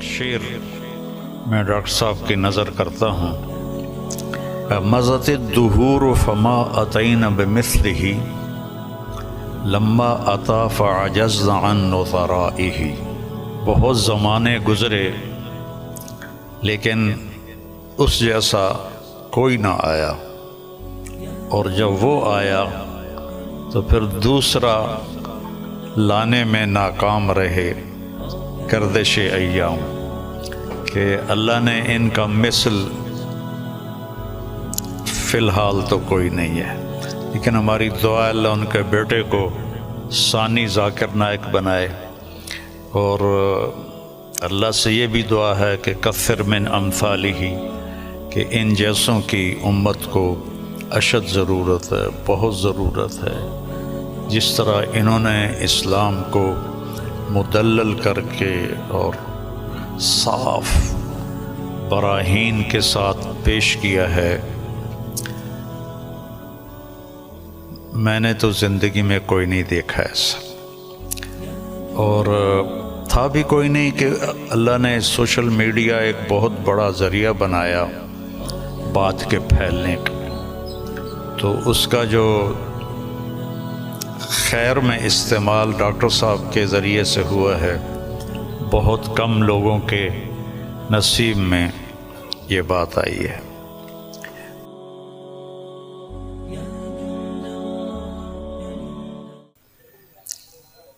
شعر میں ڈاکٹر صاحب کی نظر کرتا ہوں۔ مضت الدہور فما اتینا بمثلہ لما اتا فعجزنا عن نظرائہ۔ بہت زمانے گزرے لیکن اس جیسا کوئی نہ آیا، اور جب وہ آیا تو پھر دوسرا لانے میں ناکام رہے گردش ایام، کہ اللہ نے ان کا مثل فی الحال تو کوئی نہیں ہے، لیکن ہماری دعا اللہ ان کے بیٹے کو ثانی ذاکر نائک بنائے، اور اللہ سے یہ بھی دعا ہے کہ کثر من امثالہ، کہ ان جیسوں کی امت کو اشد ضرورت ہے، بہت ضرورت ہے۔ جس طرح انہوں نے اسلام کو مدلل کر کے اور صاف براہین کے ساتھ پیش کیا ہے، میں نے تو زندگی میں کوئی نہیں دیکھا ایسا، اور تھا بھی کوئی نہیں کہ اللہ نے سوشل میڈیا ایک بہت بڑا ذریعہ بنایا بات کے پھیلنے کا، تو اس کا جو خیر میں استعمال ڈاکٹر صاحب کے ذریعے سے ہوا ہے، بہت کم لوگوں کے نصیب میں یہ بات آئی ہے۔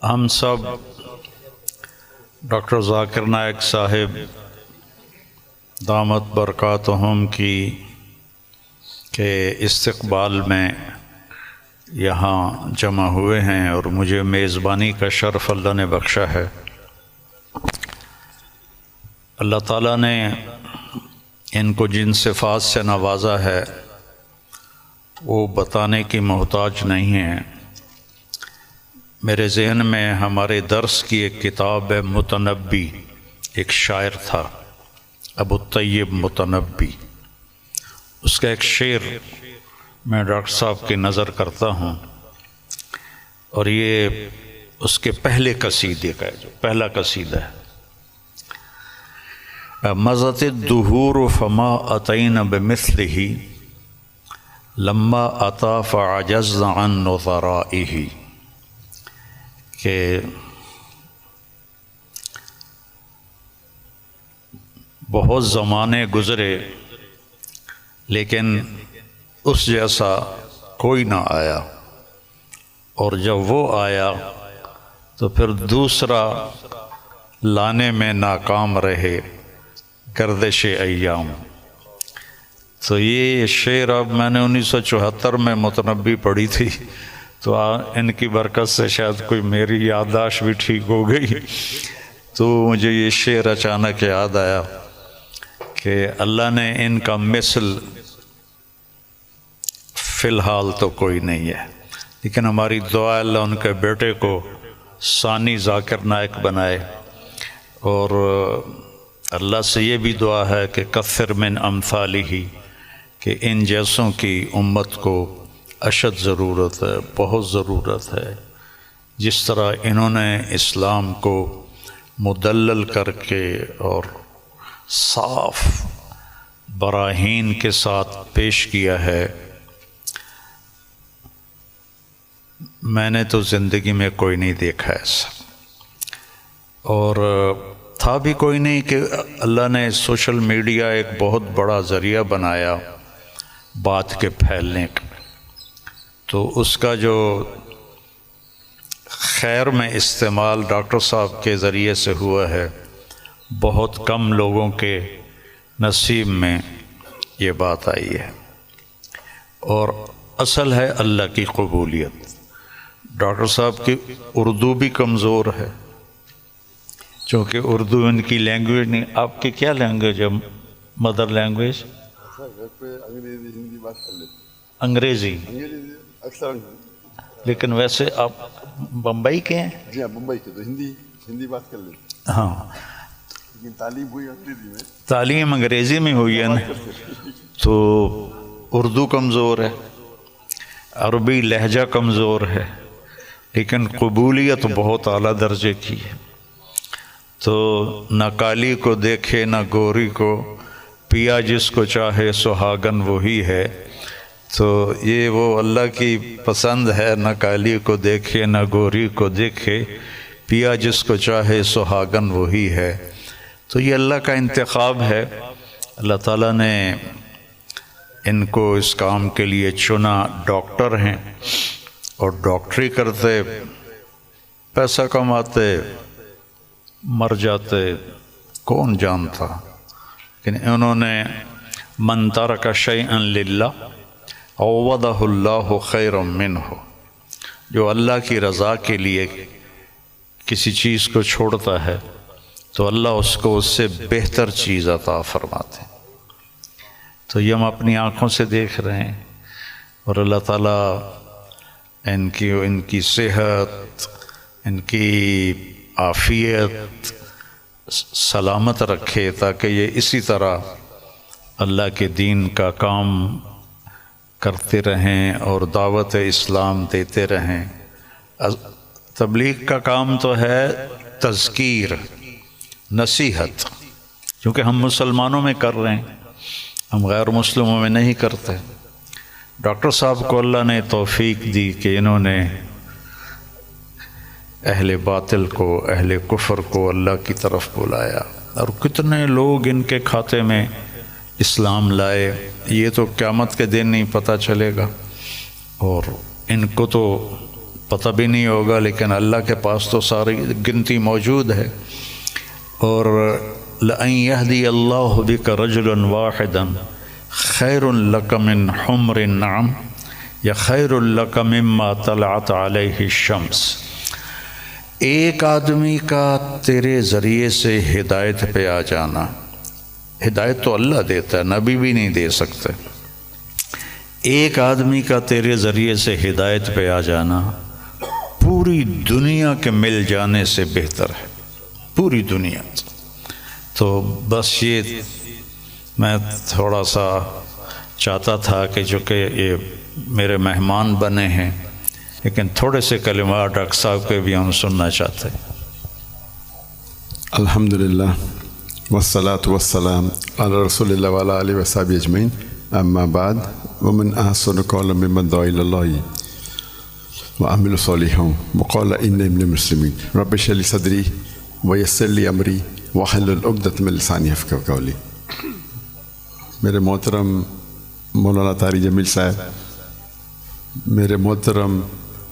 ہم سب ڈاکٹر ذاکر نائک صاحب دامت برکاتہم کی کے استقبال میں یہاں جمع ہوئے ہیں، اور مجھے میزبانی کا شرف اللہ نے بخشا ہے۔ اللہ تعالیٰ نے ان کو جن صفات سے نوازا ہے وہ بتانے کی محتاج نہیں ہیں۔ میرے ذہن میں ہمارے درس کی ایک کتاب ہے متنبی، ایک شاعر تھا ابو الطیب متنبی، اس کا ایک شعر میں ڈاکٹر صاحب کی نظر کرتا ہوں، اور یہ اس کے پہلے قصیدے کا ہے، جو پہلا قصیدہ ہے۔ مضت الدہور فما اتینا بمثلہ لما اتا فعجزنا عن نظرائہ، کہ بہت زمانے گزرے لیکن اس جیسا کوئی نہ آیا، اور جب وہ آیا تو پھر دوسرا لانے میں ناکام رہے گردش ایام۔ تو یہ شعر اب میں نے 1974 میں متنبی پڑھی تھی، تو ان کی برکت سے شاید کوئی میری یادداشت بھی ٹھیک ہو گئی، تو مجھے یہ شعر اچانک یاد آیا کہ اللہ نے ان کا مثل فی الحال تو کوئی نہیں ہے، لیکن ہماری دعا اللہ ان کے بیٹے کو ثانی ذاکر نائک بنائے، اور اللہ سے یہ بھی دعا ہے کہ کثر من امثالہ، کہ ان جیسوں کی امت کو اشد ضرورت ہے، بہت ضرورت ہے۔ جس طرح انہوں نے اسلام کو مدلل کر کے اور صاف براہین کے ساتھ پیش کیا ہے، میں نے تو زندگی میں کوئی نہیں دیکھا ایسا، اور تھا بھی کوئی نہیں کہ اللہ نے سوشل میڈیا ایک بہت بڑا ذریعہ بنایا بات کے پھیلنے کا، تو اس کا جو خیر میں استعمال ڈاکٹر صاحب کے ذریعے سے ہوا ہے، بہت کم لوگوں کے نصیب میں یہ بات آئی ہے، اور اصل ہے اللہ کی قبولیت۔ ڈاکٹر صاحب کی اردو بھی کمزور ہے، چونکہ اردو ان کی لینگویج نہیں۔ آپ کی کیا لینگویج ہے مدر لینگویج؟ انگریزی، لیکن ویسے آپ بمبئی کے ہیں؟ جی ہاں بمبئی کے، تو ہندی بات کر لیتے، ہاں، لیکن تعلیم ہوئی انگریزی میں، تعلیم انگریزی میں ہوئی ہے نا، تو اردو کمزور ہے، عربی لہجہ کمزور ہے، لیکن قبولیت بہت اعلیٰ درجے کی ہے۔ تو نہ کالی کو دیکھے نہ گوری کو، پیا جس کو چاہے سہاگن وہی ہے۔ تو یہ وہ اللہ کی پسند ہے، نہ کالی کو دیکھے نہ گوری کو دیکھے، پیا جس کو چاہے سہاگن وہی ہے۔ تو یہ اللہ کا انتخاب ہے، اللہ تعالیٰ نے ان کو اس کام کے لیے چنا۔ ڈاکٹر ہیں اور ڈاکٹری کرتے، پیسہ کماتے، مر جاتے، کون جانتا، لیکن انہوں نے من ترک شیئا للہ عوضہ اللہ خیرا منہ، جو اللہ کی رضا کے لیے کسی چیز کو چھوڑتا ہے تو اللہ اس کو اس سے بہتر چیز عطا فرماتے ہیں۔ تو یہ ہم اپنی آنکھوں سے دیکھ رہے ہیں، اور اللہ تعالیٰ ان کی صحت، ان کی عافیت سلامت رکھے، تاکہ یہ اسی طرح اللہ کے دین کا کام کرتے رہیں اور دعوت اسلام دیتے رہیں۔ تبلیغ کا کام تو ہے تذکیر، نصیحت، کیونکہ ہم مسلمانوں میں کر رہے ہیں، ہم غیر مسلموں میں نہیں کرتے۔ ڈاکٹر صاحب کو اللہ نے توفیق دی کہ انہوں نے اہل باطل کو، اہل کفر کو اللہ کی طرف بلایا، اور کتنے لوگ ان کے کھاتے میں اسلام لائے، یہ تو قیامت کے دن نہیں پتہ چلے گا، اور ان کو تو پتہ بھی نہیں ہوگا، لیکن اللہ کے پاس تو ساری گنتی موجود ہے۔ اور لَأَن يَهْدِيَ اللَّهُ بِكَ رَجُلًا وَاحِدًا خَيْرٌ لَكَ مِنْ حُمْرِ النَّعَمِ یا خَيْرٌ لَكَ مِمَّا طَلَعَتْ عَلَيْهِ الشَّمْسُ، ایک آدمی کا تیرے ذریعے سے ہدایت پہ آ جانا، ہدایت تو اللہ دیتا ہے، نبی بھی نہیں دے سکتے، ایک آدمی کا تیرے ذریعے سے ہدایت پہ آ جانا پوری دنیا کے مل جانے سے بہتر ہے، پوری دنیا۔ تو بس یہ میں تھوڑا سا چاہتا تھا کہ جو کہ یہ میرے مہمان بنے ہیں، لیکن تھوڑے سے کلمات ڈاکٹر صاحب کے بھی ہم سننا چاہتے ہیں۔ الحمدللہ والصلاة والسلام علی رسول اللہ وعلی آلہ وصحبہ اجمعین، اما بعد، ومن احسن قولا ممن دعا الی اللہ وعمل صالحا وقال انی من المسلمین، رب اشرح لی صدری ویسر لی امری واحلل عقدۃ من لسانی یفقہوا قولی۔ میرے محترم مولانا طاری جمیل صاحب، میرے محترم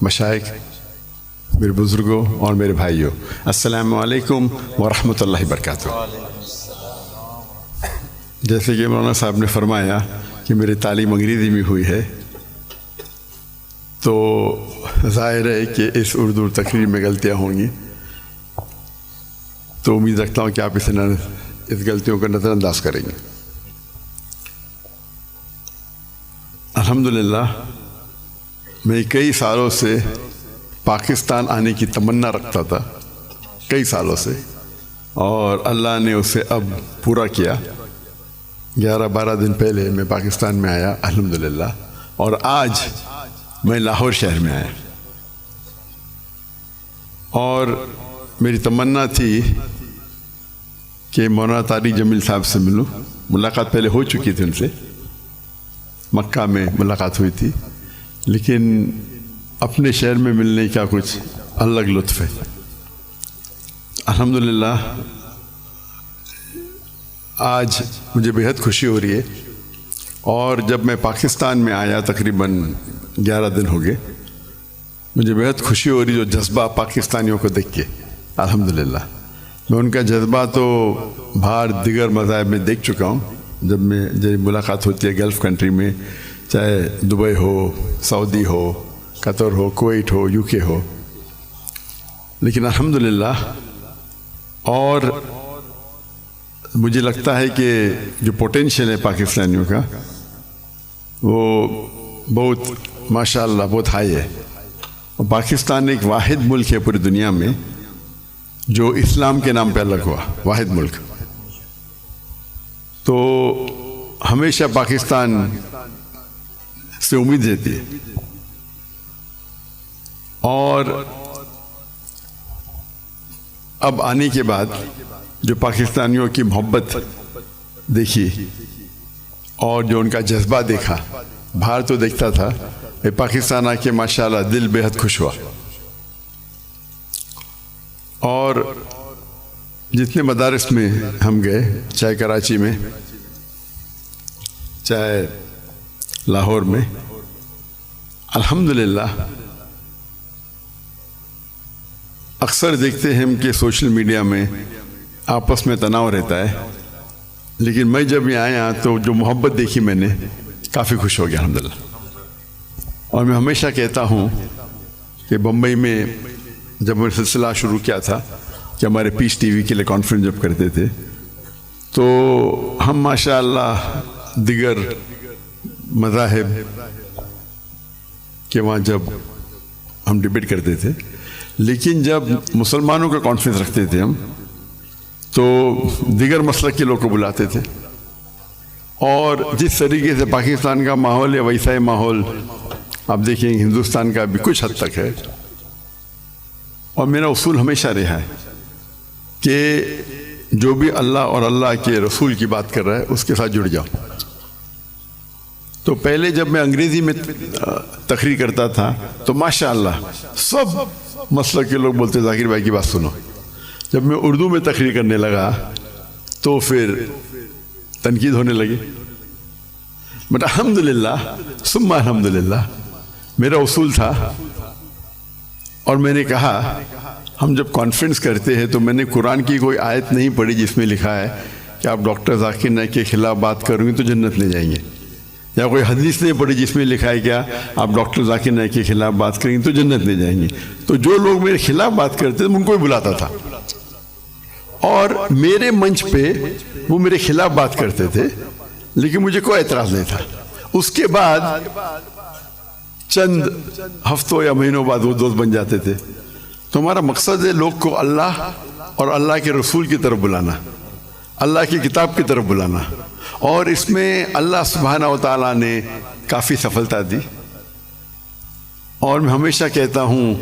مشائخ، میرے بزرگوں اور میرے بھائیوں، السلام علیکم ورحمۃ اللہ وبرکاتہ۔ جیسے کہ مولانا صاحب نے فرمایا کہ میری تعلیم انگریزی میں ہوئی ہے، تو ظاہر ہے کہ اس اردو تقریر میں غلطیاں ہوں گی، تو امید رکھتا ہوں کہ آپ اس غلطیوں کو نظر انداز کریں گے۔ الحمدللہ میں کئی سالوں سے پاکستان آنے کی تمنا رکھتا تھا، کئی سالوں سے، اور اللہ نے اسے اب پورا کیا۔ 11-12 دن پہلے میں پاکستان میں آیا الحمدللہ، اور آج میں لاہور شہر میں آیا، اور میری تمنا تھی کہ مولانا طاری جمیل صاحب سے ملوں۔ ملاقات پہلے ہو چکی تھی ان سے، مکہ میں ملاقات ہوئی تھی، لیکن اپنے شہر میں ملنے کا کچھ الگ لطف ہے۔ الحمدللہ آج مجھے بہت خوشی ہو رہی ہے، اور جب میں پاکستان میں آیا تقریباً 11 دن ہو گئے، مجھے بہت خوشی ہو رہی جو جذبہ پاکستانیوں کو دیکھ کے۔ الحمدللہ میں ان کا جذبہ تو باہر دیگر مذاہب میں دیکھ چکا ہوں، جب ملاقات ہوتی ہے گلف کنٹری میں، چاہے Dubai who, Saudi who, Qatar who, Kuwait who, you کے ہو، لیکن الحمدللہ، اور مجھے لگتا ہے کہ جو پوٹینشیل ہے پاکستانیوں کا وہ بہت ماشاءاللہ بہت ہائی ہے، اور پاکستان ایک واحد ملک ہے پوری دنیا میں جو اسلام کے نام پہ الگ ہوا، واحد ملک۔ تو ہمیشہ پاکستان سے امید رہتی ہے، اور اب آنے کے بعد جو پاکستانیوں کی محبت دیکھی اور جو ان کا جذبہ دیکھا، باہر تو دیکھتا تھا، پاکستان آ کے ماشاءاللہ دل بے حد خوش ہوا. اور جتنے مدارس میں ہم گئے، چاہے کراچی میں، چاہے لاہور میں، الحمدللہ اکثر دیکھتے ہیں ہم کہ سوشل میڈیا میں آپس میں تناؤ رہتا ہے، لیکن میں جب یہاں آیا تو جو محبت دیکھی میں نے، کافی خوش ہو گیا الحمدللہ. اور میں ہمیشہ کہتا ہوں کہ بمبئی میں جب میں سلسلہ شروع کیا تھا کہ ہمارے پیس ٹی وی کے لیے کانفرنس جب کرتے تھے، تو ہم ماشاءاللہ دیگر مذاہب کے وہاں جب ہم ڈبیٹ کرتے تھے، لیکن جب مسلمانوں کا کانفرنس رکھتے تھے ہم، تو دیگر مسلک کے لوگ کو بلاتے تھے. اور جس طریقے سے پاکستان کا ماحول ہے ویسا ہی ماحول آپ دیکھیں ہندوستان کا بھی کچھ حد تک ہے. اور میرا اصول ہمیشہ رہا ہے کہ جو بھی اللہ اور اللہ کے رسول کی بات کر رہا ہے اس کے ساتھ جڑ جاؤ. تو پہلے جب میں انگریزی میں تقریر کرتا تھا تو ماشاءاللہ سب مسلک کے لوگ بولتے ذاکر بھائی کی بات سنو. جب میں اردو میں تقریر کرنے لگا تو پھر تنقید ہونے لگی. بٹ الحمدللہ ثم الحمدللہ میرا اصول تھا، اور میں نے کہا ہم جب کانفرنس کرتے ہیں تو میں نے قرآن کی کوئی آیت نہیں پڑھی جس میں لکھا ہے کہ آپ ڈاکٹر ذاکر نائک کے خلاف بات کریں گے تو جنت لے جائیں گے، یا کوئی حدیث نہیں پڑھی جس میں لکھا ہے کیا آپ ڈاکٹر ذاکر نائک کے خلاف بات کریں گے تو جنت لے جائیں گے. تو جو لوگ میرے خلاف بات کرتے تھے ان کو بھی بلاتا تھا، اور میرے منچ پہ وہ میرے خلاف بات کرتے تھے لیکن مجھے کوئی اعتراض نہیں تھا. اس کے بعد چند ہفتوں یا مہینوں بعد وہ دوست بن جاتے تھے. تو ہمارا مقصد ہے لوگ کو اللہ اور اللہ کے رسول کی طرف بلانا، اللہ کی کتاب کی طرف بلانا، اور اس میں اللہ سبحانہ و تعالیٰ نے کافی سفلتا دی. اور میں ہمیشہ کہتا ہوں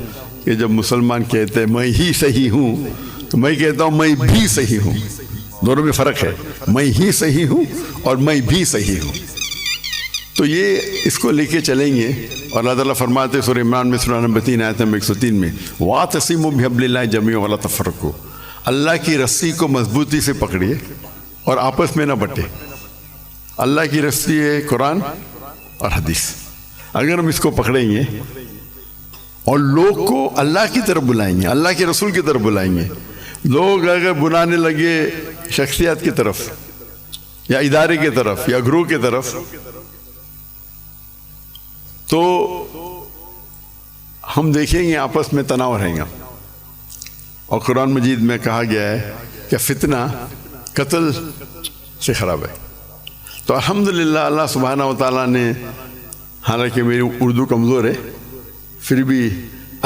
کہ جب مسلمان کہتے ہیں میں ہی صحیح ہوں تو میں کہتا ہوں میں بھی صحیح ہوں. دونوں میں فرق ہے، میں ہی صحیح ہوں اور میں بھی صحیح ہوں. تو یہ اس کو لے کے چلیں گے. اور اللہ تعالیٰ فرماتے سورہ عمران میں سورہ نمبر 3 آیت نمبر 103 میں وَاعْتَصِمُوا بِحَبْلِ اللَّهِ جَمِيعًا وَلَا تَفَرَّقُوا، اللہ کی رسی کو مضبوطی سے پکڑیے اور آپس میں نہ بٹے. اللہ کی رسی ہے قرآن اور حدیث. اگر ہم اس کو پکڑیں گے اور لوگ کو اللہ کی طرف بلائیں گے، اللہ کے رسول کی طرف بلائیں گے، لوگ اگر بلانے لگے شخصیات کی طرف یا ادارے کی طرف یا گروہ کی طرف تو ہم دیکھیں گے آپس میں تناؤ رہیں گا. اور قرآن مجید میں کہا گیا ہے کہ فتنہ قتل سے خراب ہے. تو الحمدللہ اللہ سبحانہ و تعالیٰ نے، حالانکہ میری اردو کمزور ہے پھر بھی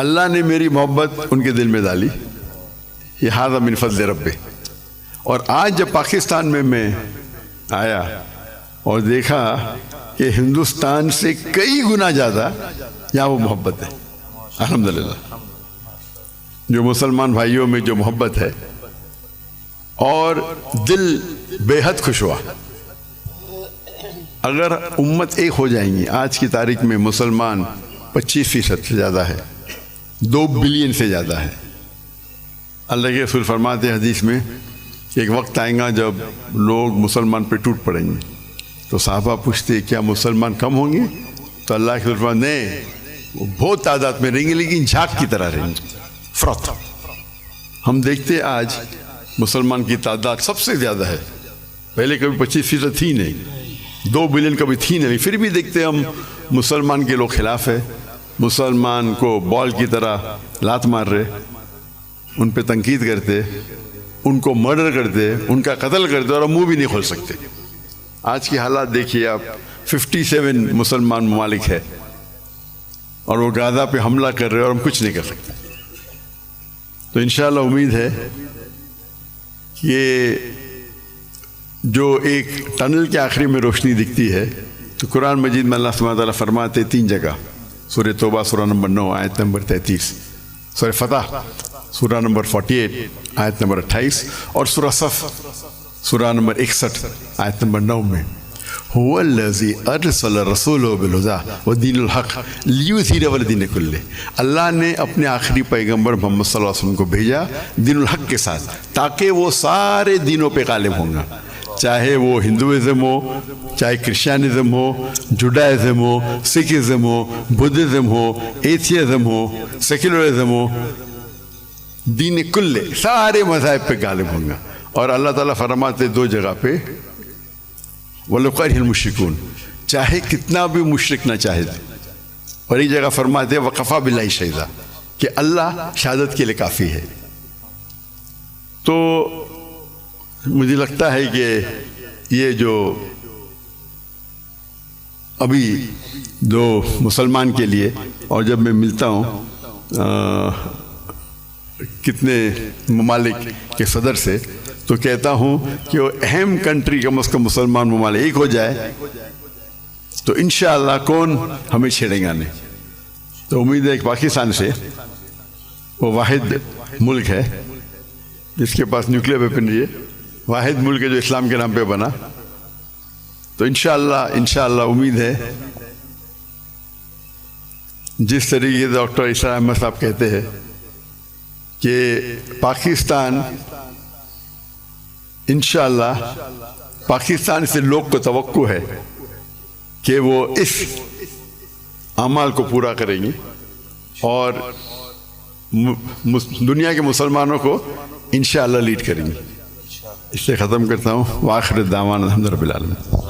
اللہ نے میری محبت ان کے دل میں ڈالی. یہ ھذا من فضل رب. اور آج جب پاکستان میں آیا اور دیکھا کہ ہندوستان سے کئی گنا زیادہ یہاں وہ محبت ہے الحمدللہ. جو مسلمان بھائیوں میں جو محبت ہے اور دل بے حد خوش ہوا. اگر امت ایک ہو جائیں گی، آج کی تاریخ میں مسلمان 25% سے زیادہ ہے، 2 بلین سے زیادہ ہے. اللہ کے رسول فرماتے ہیں حدیث میں کہ ایک وقت آئے گا جب لوگ مسلمان پہ ٹوٹ پڑیں گے. تو صحابہ پوچھتے کیا مسلمان کم ہوں گے؟ تو اللہ کے رسول فرماتے نہیں، وہ بہت تعداد میں رہیں گے لیکن جھاگ کی طرح رہیں گے. فرت ہم دیکھتے آج مسلمان کی تعداد سب سے زیادہ ہے. پہلے کبھی 25% تھی نہیں، 2 بلین کبھی تھی نہیں، پھر بھی دیکھتے ہم مسلمان کے لوگ خلاف ہے. مسلمان کو بال کی طرح لات مار رہے، ان پہ تنقید کرتے، ان کو مرڈر کرتے، ان کا قتل کرتے، اور ہم منہ بھی نہیں کھول سکتے. آج کی حالات دیکھیے آپ، 57 مسلمان ممالک ہے اور وہ غزہ پہ حملہ کر رہے اور ہم کچھ نہیں کر سکتے. تو انشاءاللہ امید ہے کہ جو ایک ٹنل کے آخری میں روشنی دکھتی ہے تو قرآن مجید میں اللہ سبحانہ تعالیٰ فرماتے 3 جگہ، سورہ توبہ سورہ نمبر 9 آیت نمبر 33 سورہ فتح سورہ نمبر 48 آیت نمبر 28 اور سورہ صف سورہ نمبر 61 آیت نمبر 9 میں هو الذی ارسل رسولہ بالہدی ودین الحق لیظہرہ علی الدین کلہ، اللہ نے اپنے آخری پیغمبر محمد صلی اللہ علیہ وسلم کو بھیجا دین الحق کے ساتھ تاکہ وہ سارے دینوں پہ غالب ہوں گا، چاہے وہ ہندوازم ہو، چاہے کرسچینزم ہو، جوڈائزم ہو، سکھزم ہو، بدھزم ہو، ایتھیزم ہو، سیکولرزم ہو، دین کل سارے مذاہب پہ غالب ہوں گا۔ اور اللہ تعالیٰ فرماتے دو جگہ پہ وَلَوْ كَرِهَ الْمُشْرِكُونَ، چاہے کتنا بھی مشرک نہ چاہے، اور ایک جگہ فرماتے وَكَفَى بِاللَّهِ شَهِيدًا کہ اللہ شہادت کے لیے کافی ہے۔ تو مجھے لگتا ہے کہ یہ جو ابھی جو مسلمان کے لیے، اور جب میں ملتا ہوں کتنے ممالک کے صدر سے تو کہتا ہوں کہ وہ اہم کنٹری کم از کم مسلمان ممالک ایک ہو جائے تو انشاءاللہ کون ہمیں چھیڑیں گا نہیں۔ تو امید ہے کہ پاکستان سے وہ واحد ملک ہے جس کے پاس نیوکلیر ویپنری ہے، واحد ملک ہے جو اسلام کے نام پہ بنا، تو انشاءاللہ امید ہے جس طریقے سے ڈاکٹر اسرار احمد صاحب کہتے ہیں کہ پاکستان انشاءاللہ پاکستان سے لوگ کو توقع ہے کہ وہ اس اعمال کو پورا کریں گے اور دنیا کے مسلمانوں کو انشاءاللہ لیڈ کریں گے۔ اس سے ختم کرتا ہوں، وآخر الدعوانا الحمد للہ رب العالمین۔